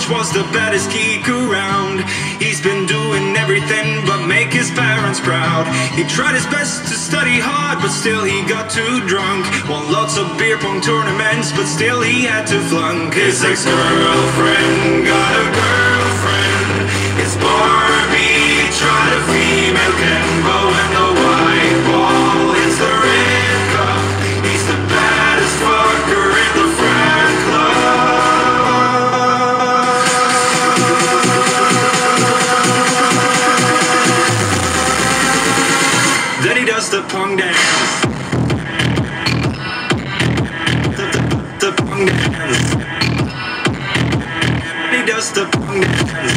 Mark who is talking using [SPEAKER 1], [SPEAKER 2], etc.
[SPEAKER 1] Was the baddest geek around. He's been doing everything but make his parents proud. He tried his best to study hard, but still he got too drunk. Won lots of beer pong tournaments, but still he had to flunk. His ex-girlfriend got a girlfriend. It's Barbie, tried a female Kenbo, and the white wall is the red cup. He's the baddest fucker in the frat club. Then he does the pong dance. The pong dance. He does the pong dance.